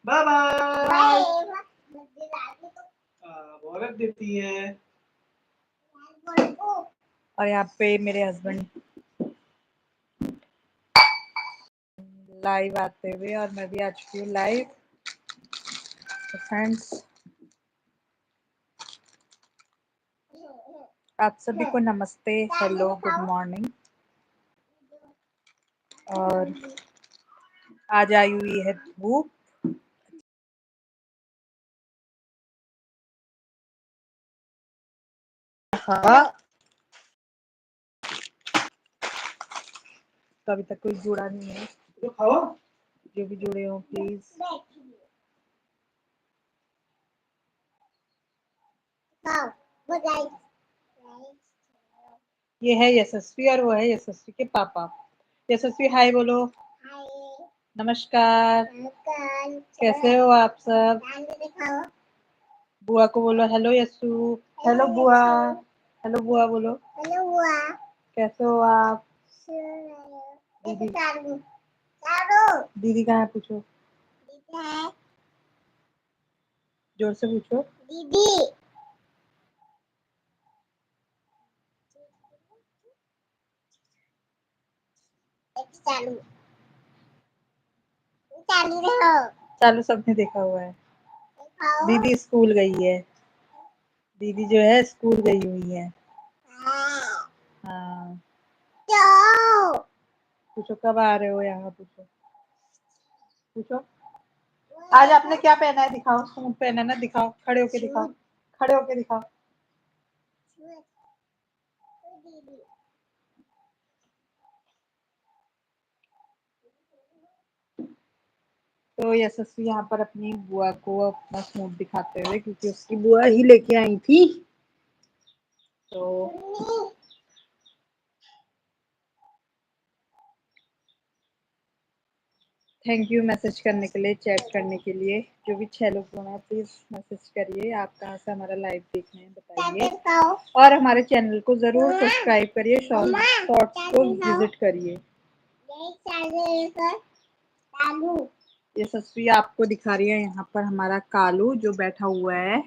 Bye bye. वो रख देती है। और यहाँ पे मेरे हस्बैंड लाइव आते हुए और मैं भी आ चुकी हूँ लाइव। तो फ्रेंड्स, आप सभी को नमस्ते, हेलो, गुड मॉर्निंग। और आज आई हुई है धूप। हवा तो अभी तक कोई जुड़ा नहीं है। जो भी जुड़े हो प्लीज ये है यशस्वी और वो है यशस्वी के पापा। यशस्वी हाय बोलो। नमस्कार। कैसे हो आप सब? बुआ को बोलो हेलो यशु। हेलो बुआ। हेलो बुआ बोलो। हेलो बुआ। कैसे हो आप? दीदी दीदी कहाँ है पूछो। जोर से पूछो। दीदी चालू चालू रहो। चालू सबने देखा हुआ है। दीदी स्कूल गई है। दीदी जो है स्कूल गई हुई है। हाँ। पूछो कब आ रहे हो यहाँ, पूछो पूछो। आज आपने क्या पहना है दिखाओ। सूट पहना है ना, दिखाओ, खड़े होके दिखाओ, खड़े होके दिखाओ। तो यशस्वी यहाँ पर अपनी बुआ को अपना सूट दिखाते हुए, क्योंकि उसकी बुआ ही लेके आई थी। तो थैंक यू मैसेज करने के लिए, चैट करने के लिए। जो भी 6 लोग होना प्लीज मैसेज करिए। आप कहाँ से हमारा लाइव देख रहे हैं बताइए। और हमारे चैनल को जरूर सब्सक्राइब करिए, शॉर्ट्स को विजिट करिए। यशस्वी आपको दिखा रही है यहाँ पर हमारा कालू जो बैठा हुआ है।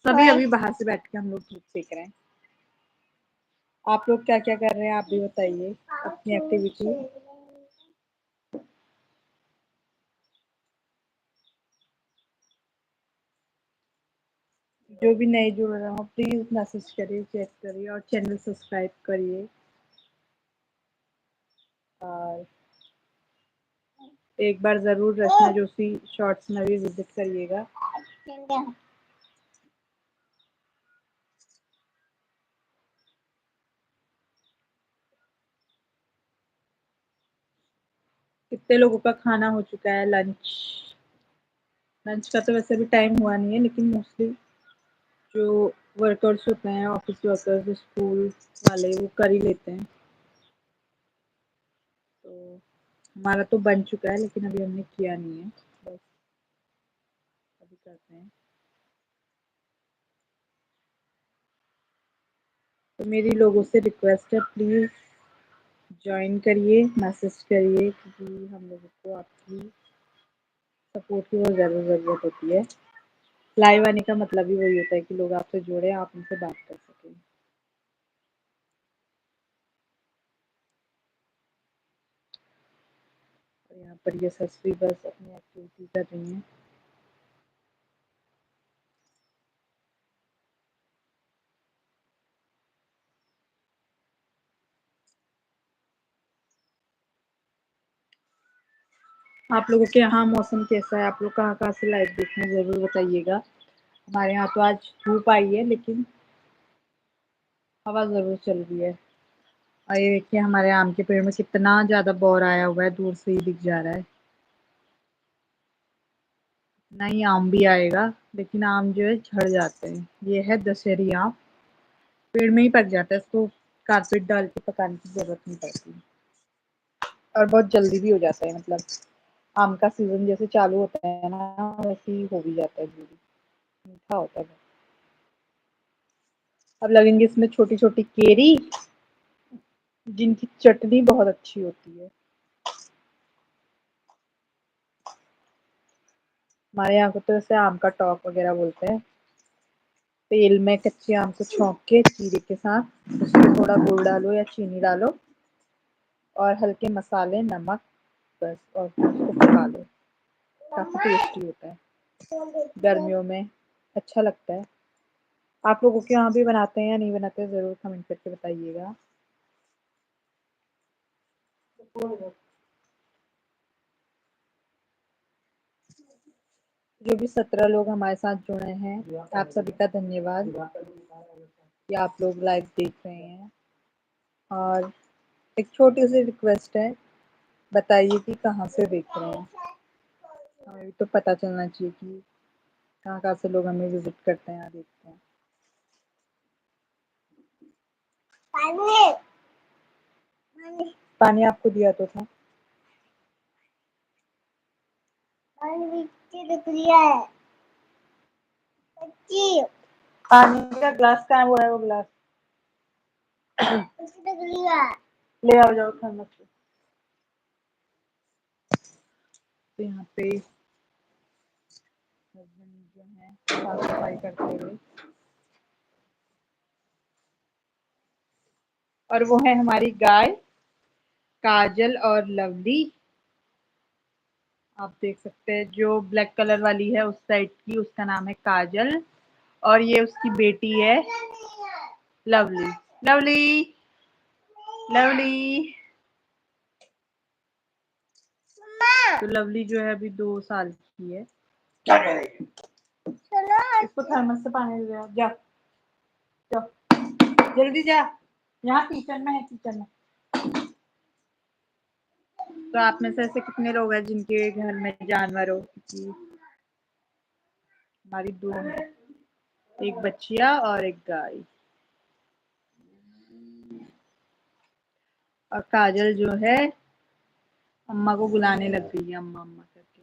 सभी अभी बाहर से बैठ के हम लोग धूप सेक रहे हैं। आप लोग क्या क्या कर रहे हैं आप भी बताइए अपनी एक्टिविटी। जो भी नए जुड़ रहे हो प्लीज मैसेज करिए, चेक करिए और चैनल सब्सक्राइब करिए। और एक बार जरूर रचना जोशी शॉर्ट्स में भी विजिट करिएगा। कितने लोगों का खाना हो चुका है लंच? लंच का तो वैसे भी टाइम हुआ नहीं है, लेकिन मोस्टली जो वर्कर्स होते हैं, ऑफिस वर्कर्स, स्कूल वाले, वो कर ही लेते हैं। तो हमारा तो बन चुका है, लेकिन अभी हमने किया नहीं है, बस अभी करते हैं। तो मेरी लोगों से रिक्वेस्ट है, प्लीज ज्वाइन करिए, मैसेज करिए, क्योंकि हम लोगों को आपकी सपोर्ट की बहुत ज़्यादा ज़रूरत होती है। लाइव आने का मतलब ही वही होता है कि लोग आपसे जुड़े, आप उनसे बात कर सकें। और यहाँ पर ये सस्ती बस अपनी एक्टिविटी कर रही हैं। आप लोगों के यहाँ मौसम कैसा है? आप लोग कहाँ कहाँ से लाइव देख रहे हैं ज़रूर बताइएगा। हमारे यहाँ तो आज धूप आई है, लेकिन हवा ज़रूर चल रही है। और ये देखिए हमारे आम के पेड़ में कितना ज़्यादा बौर आया हुआ है, दूर से ही दिख जा रहा है। नहीं आम भी आएगा, लेकिन आम जो है झड़ जाते हैं। ये है दशहरी आम, पेड़ में ही पक जाता है, इसको कारपेट डाल के पकाने की जरूरत नहीं पड़ती और बहुत जल्दी भी हो जाता है। मतलब आम का सीजन जैसे चालू होता है ना, वैसे ही हो भी जाता है जल्दी, मीठा होता है। अब लगेंगे इसमें छोटी छोटी केरी, जिनकी चटनी बहुत अच्छी होती है। हमारे यहाँ को तो इसे आम का टॉप वगैरह बोलते हैं। तेल में कच्चे आम को छौंक के जीरे के साथ उसमें थोड़ा गुड़ डालो या चीनी डालो और हल्के मसाले, नमक, बस, और फिर उसको पका लो। काफी टेस्टी होता है, गर्मियों में अच्छा लगता है। आप लोगों के यहाँ भी बनाते हैं या नहीं बनाते, जरूर कमेंट करके बताइएगा। जो भी 17 लोग हमारे साथ जुड़े हैं, आप सभी का धन्यवाद कि आप लोग लाइव देख रहे हैं। और एक छोटी सी रिक्वेस्ट है, बताइए कि कहाँ से देख रहे हैं, हमें भी तो पता चलना चाहिए कि कहाँ कहाँ से लोग हमें विजिट करते हैं या देखते हैं। पानी आपको दिया तो था। पानी का ग्लास कहाँ वो है, वो ग्लास ले आओ, जाओ थर्मस से। तो यहाँ पे हस्बैंड जो है साफ सफाई करते हुए, और वो है हमारी गाय काजल और लवली। आप देख सकते हैं जो ब्लैक कलर वाली है उस साइड की, उसका नाम है काजल, और ये उसकी बेटी है लवली। Lovely, lovely. तो लवली जो है अभी 2 साल की है। क्या करेगी? इसको थर्मस से पानी ले आओ, जा, जाओ जल्दी जा, यहाँ किचन में है, किचन में। तो आप में से ऐसे कितने लोग हैं जिनके घर में जानवर हो? हमारी 2 है, एक बच्चिया और एक गाय। और काजल जो है अम्मा को बुलाने लग गई है, अम्मा अम्मा करके।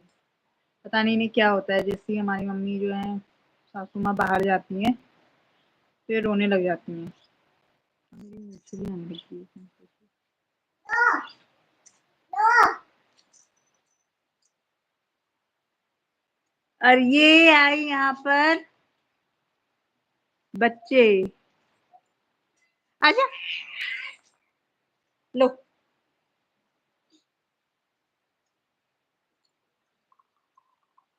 पता नहीं इन्हें क्या होता है, जैसे ही हमारी मम्मी जो है सासू माँ बाहर जाती हैं फिर रोने लग जाती हैं। और ये आई यहाँ पर बच्चे, आजा लो।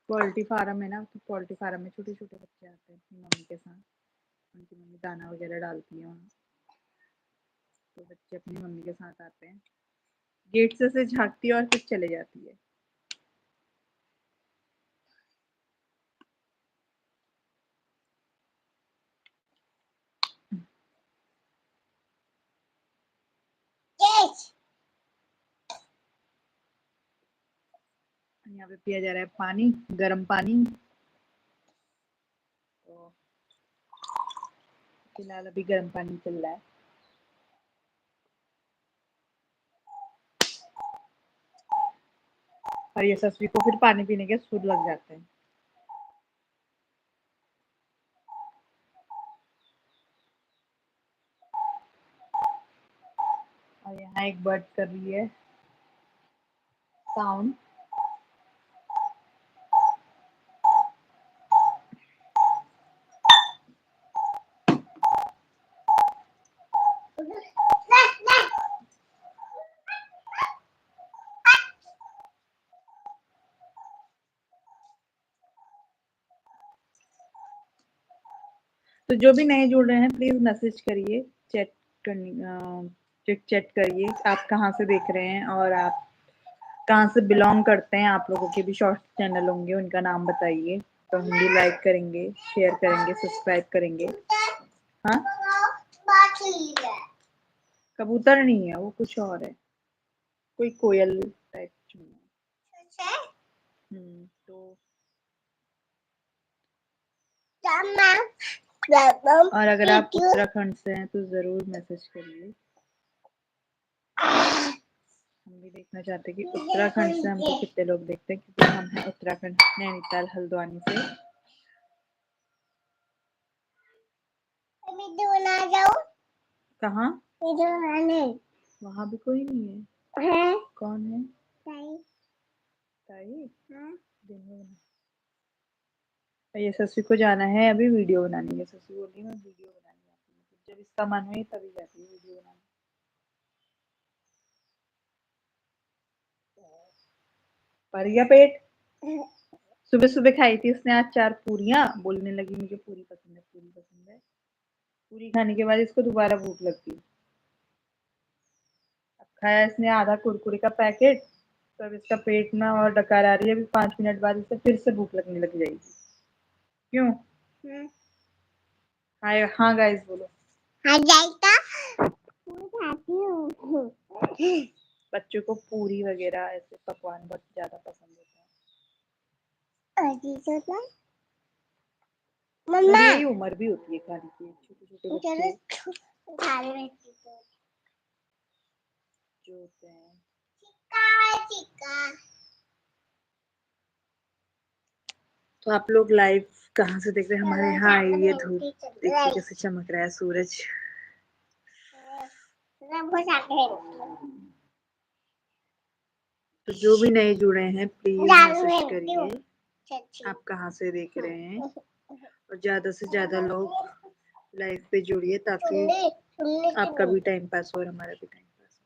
पोल्ट्री फार्म है ना, तो पोल्ट्री फार्म में छोटे छोटे बच्चे आते हैं अपनी मम्मी के साथ। उनकी मम्मी दाना वगैरह डालती है वहाँ, तो बच्चे अपनी मम्मी के साथ आते हैं। गेट से झांकती है और फिर चले जाती है। यहाँ पे पिया जा रहा है पानी, गर्म पानी। तो फिलहाल अभी गर्म पानी चल रहा है। और ये ससुरी को फिर पानी पीने के सुर लग जाते हैं। और यहाँ एक बर्ड कर रही है साउंड। तो जो भी नए जुड़ रहे हैं प्लीज मैसेज करिए, चैट करनी, चैट करिए आप कहाँ से देख रहे हैं और आप कहाँ से बिलोंग करते हैं। आप लोगों के भी शॉर्ट चैनल होंगे, उनका नाम बताइए, तो हम भी लाइक करेंगे, शेयर करेंगे, सब्सक्राइब करेंगे। हाँ, कबूतर नहीं है वो, कुछ और है, कोई कोयल टाइप है। तो और अगर आप उत्तराखंड से हैं तो जरूर मैसेज करिए। हम भी देखना चाहते हैं कि उत्तराखंड से हमको कितने लोग देखते हैं, क्योंकि हम हैं उत्तराखंड, नैनीताल, हल्द्वानी से। कहाँ? वहाँ भी कोई नहीं है। कौन है? ताई। ताई? दिन में यशस्वी को जाना है अभी वीडियो बनाने। यशस्वी बोल रही मैं वीडियो बनाने जाती हूँ, जब इसका मन हुई तभी जाती है वीडियो बनाने। भर गया पेट। सुबह सुबह खाई थी उसने आज 4 पूरियां, बोलने लगी मुझे पूरी पसंद है, पूरी पसंद है। पूरी खाने के बाद इसको दोबारा भूख लगती। अब खाया इसने आधा कुरकुरे का पैकेट, तो अब इसका पेट में और डकार आ रही है। अभी 5 मिनट बाद इसे फिर से भूख लगने लग जाएगी। क्यों? हाय हाँ गाइस बोलो। हाँ गाइस खाती हूँ। बच्चों को पूरी वगैरह ऐसे पकवान बहुत ज्यादा पसंद होते हैं। मम्मा यही उम्र भी होती है खाने की, छोटे छोटे बच्चे जो होते हैं। तो आप लोग लाइव कहाँ से देख रहे हैं? हमारे यहाँ आई है धूप, देखिए कैसे चमक रहा है सूरज। तो जो भी नए जुड़े हैं प्लीज मैसेज करिए आप कहाँ से देख रहे हैं, और ज्यादा से ज्यादा लोग लाइव पे जुड़िए ताकि आपका भी टाइम पास हो और हमारा भी टाइम पास हो।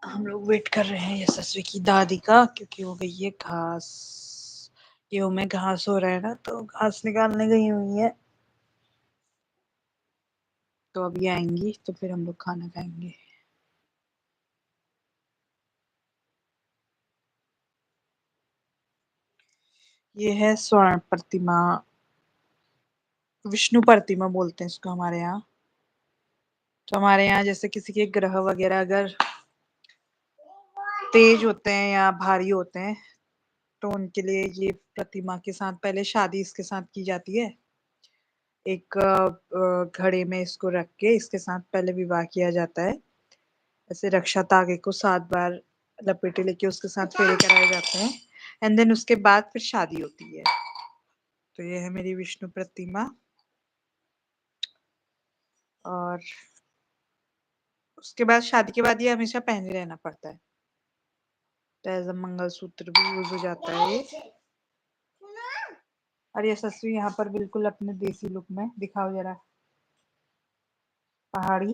हम लोग वेट कर रहे हैं यशस्वी की दादी का, क्योंकि वो गई है घास, गेहूं में घास हो रहा है ना, तो घास निकालने गई हुई है। तो अभी आएंगी तो फिर हम लोग खाना खाएंगे। ये है स्वर्ण प्रतिमा, विष्णु प्रतिमा बोलते हैं इसको हमारे यहाँ। तो हमारे यहाँ जैसे किसी के ग्रह वगैरह अगर तेज होते हैं या भारी होते हैं, तो उनके लिए ये प्रतिमा के साथ पहले शादी इसके साथ की जाती है। एक घड़े में इसको रख के इसके साथ पहले विवाह किया जाता है। ऐसे रक्षा धागे को 7 बार लपेटे लेके उसके साथ फेरे कराए जाते हैं, एंड देन उसके बाद फिर शादी होती है। तो ये है मेरी विष्णु प्रतिमा, और उसके बाद शादी के बाद ये हमेशा पहने रहना पड़ता है। तो एज अ मंगलसूत्र भी यूज हो जाता है ये। और यशस्वी यहाँ पर बिल्कुल अपने देसी लुक में, दिखाओ जरा पहाड़ी।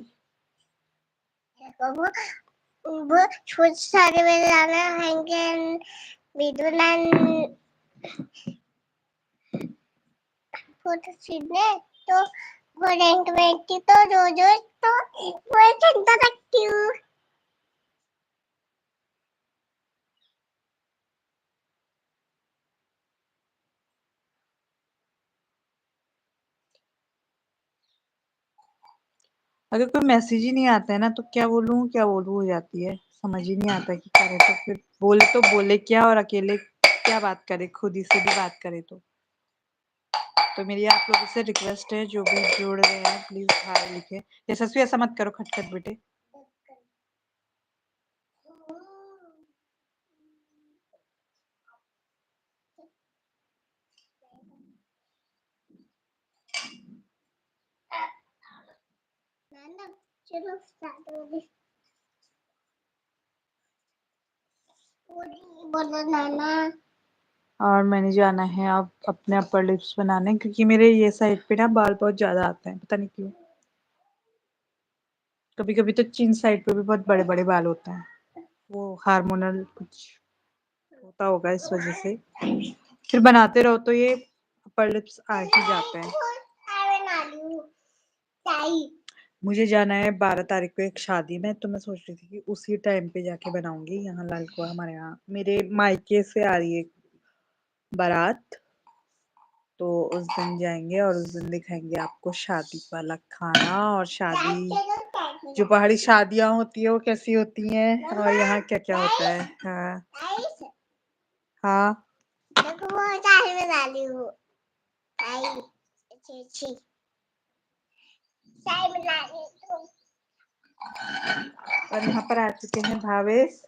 छोटे सारे में जाना हैंगे फोटो खींचने, तो वो रेंट में की तो रोज रोज तो वो चिंता रखती हूँ। अगर कोई मैसेज ही नहीं आता है ना, तो क्या बोलूं हो जाती है, समझ ही नहीं आता कि करे तो फिर बोले क्या, और अकेले क्या बात करे, खुद ही से भी बात करे। तो मेरी आप लोगों से रिक्वेस्ट है, जो भी जोड़ रहे हैं प्लीज हाय लिखे। यशस्वी ऐसा मत करो खटखट बेटे। बोलो नाना। और मैंने जाना है अब अपने अपर लिप्स बनाने, क्योंकि मेरे ये साइड पे ना बाल बहुत ज्यादा आते हैं, पता नहीं क्यों। कभी कभी तो चिन साइड पे भी बहुत बड़े बड़े बाल होते हैं, वो हार्मोनल कुछ होता होगा इस वजह से। फिर बनाते रहो तो ये अपर लिप्स आ ही जाते हैं। मुझे जाना है 12 तारीख को एक शादी में, तो मैं सोच रही थी कि उसी टाइम पे जाके बनाऊंगी। यहाँ लाल कुआं हमारे यहाँ मेरे मायके से आ रही है बारात, तो उस दिन जाएंगे और उस दिन दिखाएंगे आपको शादी वाला खाना, और शादी जो पहाड़ी शादियां होती है वो कैसी होती हैं, और यहाँ क्या क्या होता है। हाँ हाँ और यहाँ पर आ चुके हैं भावेश,